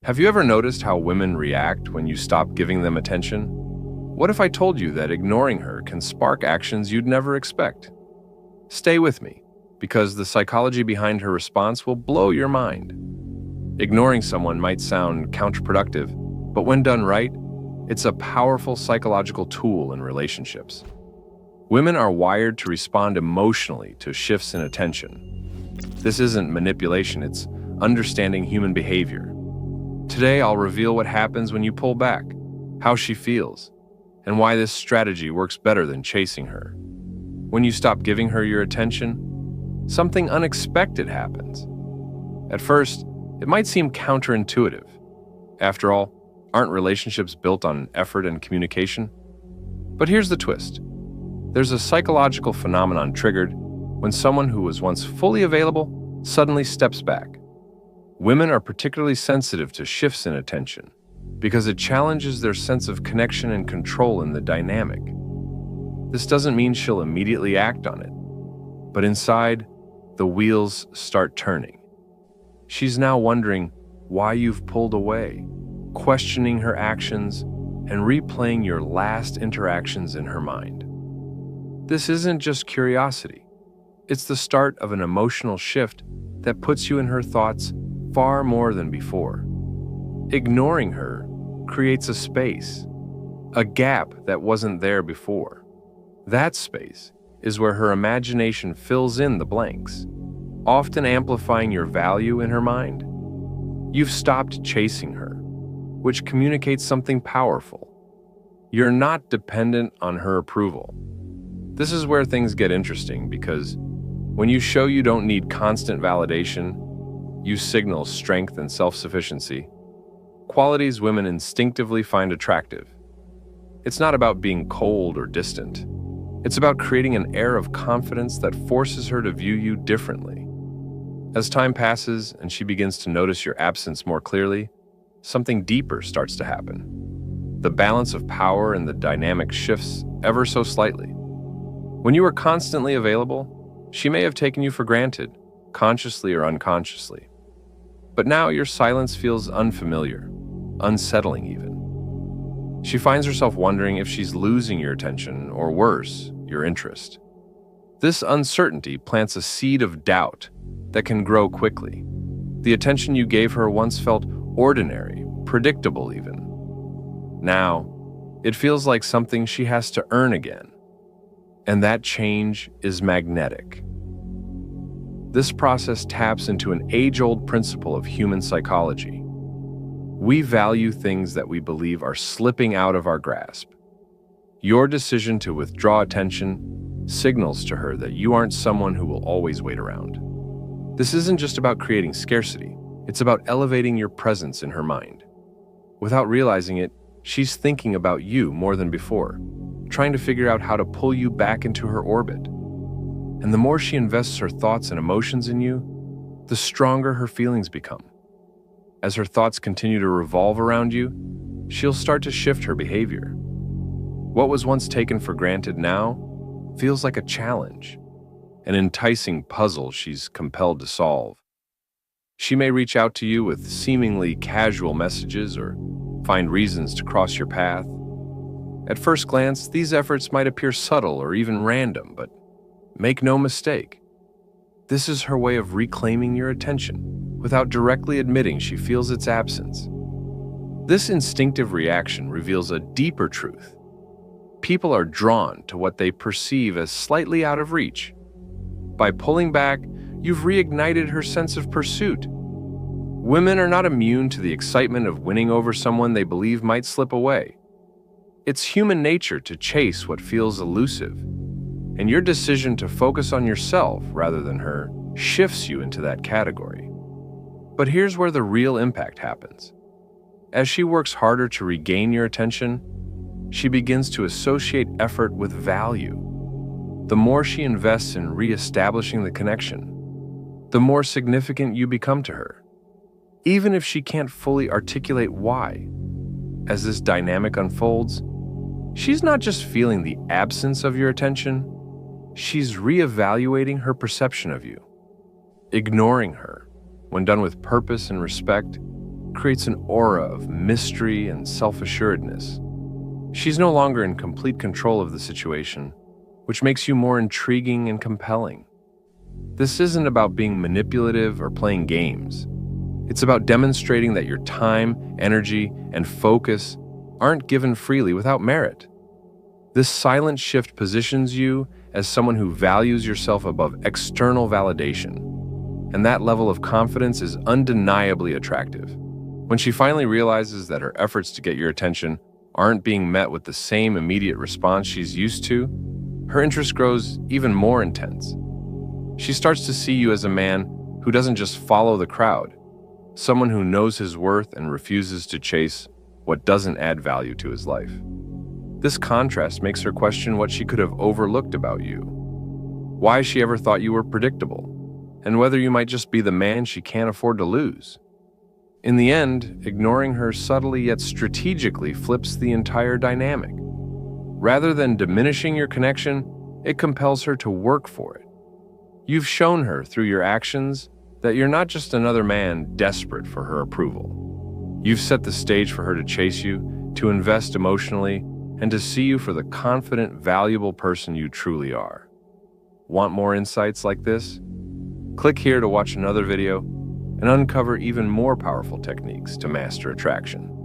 Have you ever noticed how women react when you stop giving them attention? What if I told you that ignoring her can spark actions you'd never expect? Stay with me, because the psychology behind her response will blow your mind. Ignoring someone might sound counterproductive, but when done right, it's a powerful psychological tool in relationships. Women are wired to respond emotionally to shifts in attention. This isn't manipulation, it's understanding human behavior. Today, I'll reveal what happens when you pull back, how she feels, and why this strategy works better than chasing her. When you stop giving her your attention, something unexpected happens. At first, it might seem counterintuitive. After all, aren't relationships built on effort and communication? But here's the twist. There's a psychological phenomenon triggered when someone who was once fully available suddenly steps back. Women are particularly sensitive to shifts in attention because it challenges their sense of connection and control in the dynamic. This doesn't mean she'll immediately act on it, but inside, the wheels start turning. She's now wondering why you've pulled away, questioning her actions, and replaying your last interactions in her mind. This isn't just curiosity. It's the start of an emotional shift that puts you in her thoughts far more than before. Ignoring her creates a space, a gap that wasn't there before. That space is where her imagination fills in the blanks, often amplifying your value in her mind. You've stopped chasing her, which communicates something powerful. You're not dependent on her approval. This is where things get interesting because when you show you don't need constant validation, you signal strength and self-sufficiency, qualities women instinctively find attractive. It's not about being cold or distant. It's about creating an air of confidence that forces her to view you differently. As time passes and she begins to notice your absence more clearly, something deeper starts to happen. The balance of power and the dynamic shifts ever so slightly. When you were constantly available, she may have taken you for granted, consciously or unconsciously. But now your silence feels unfamiliar, unsettling even. She finds herself wondering if she's losing your attention or worse, your interest. This uncertainty plants a seed of doubt that can grow quickly. The attention you gave her once felt ordinary, predictable even. Now, it feels like something she has to earn again. And that change is magnetic. This process taps into an age-old principle of human psychology. We value things that we believe are slipping out of our grasp. Your decision to withdraw attention signals to her that you aren't someone who will always wait around. This isn't just about creating scarcity, it's about elevating your presence in her mind. Without realizing it, she's thinking about you more than before, trying to figure out how to pull you back into her orbit. And the more she invests her thoughts and emotions in you, the stronger her feelings become. As her thoughts continue to revolve around you, she'll start to shift her behavior. What was once taken for granted now feels like a challenge, an enticing puzzle she's compelled to solve. She may reach out to you with seemingly casual messages or find reasons to cross your path. At first glance, these efforts might appear subtle or even random, but make no mistake, this is her way of reclaiming your attention without directly admitting she feels its absence. This instinctive reaction reveals a deeper truth. People are drawn to what they perceive as slightly out of reach. By pulling back, you've reignited her sense of pursuit. Women are not immune to the excitement of winning over someone they believe might slip away. It's human nature to chase what feels elusive, and your decision to focus on yourself rather than her shifts you into that category. But here's where the real impact happens. As she works harder to regain your attention, she begins to associate effort with value. The more she invests in reestablishing the connection, the more significant you become to her, even if she can't fully articulate why. As this dynamic unfolds, she's not just feeling the absence of your attention, she's reevaluating her perception of you. Ignoring her, when done with purpose and respect, creates an aura of mystery and self-assuredness. She's no longer in complete control of the situation, which makes you more intriguing and compelling. This isn't about being manipulative or playing games. It's about demonstrating that your time, energy, and focus aren't given freely without merit. This silent shift positions you as someone who values yourself above external validation, and that level of confidence is undeniably attractive. When she finally realizes that her efforts to get your attention aren't being met with the same immediate response she's used to, her interest grows even more intense. She starts to see you as a man who doesn't just follow the crowd, someone who knows his worth and refuses to chase what doesn't add value to his life. This contrast makes her question what she could have overlooked about you, why she ever thought you were predictable, and whether you might just be the man she can't afford to lose. In the end, ignoring her subtly yet strategically flips the entire dynamic. Rather than diminishing your connection, it compels her to work for it. You've shown her through your actions that you're not just another man desperate for her approval. You've set the stage for her to chase you, to invest emotionally, and to see you for the confident, valuable person you truly are. Want more insights like this? Click here to watch another video and uncover even more powerful techniques to master attraction.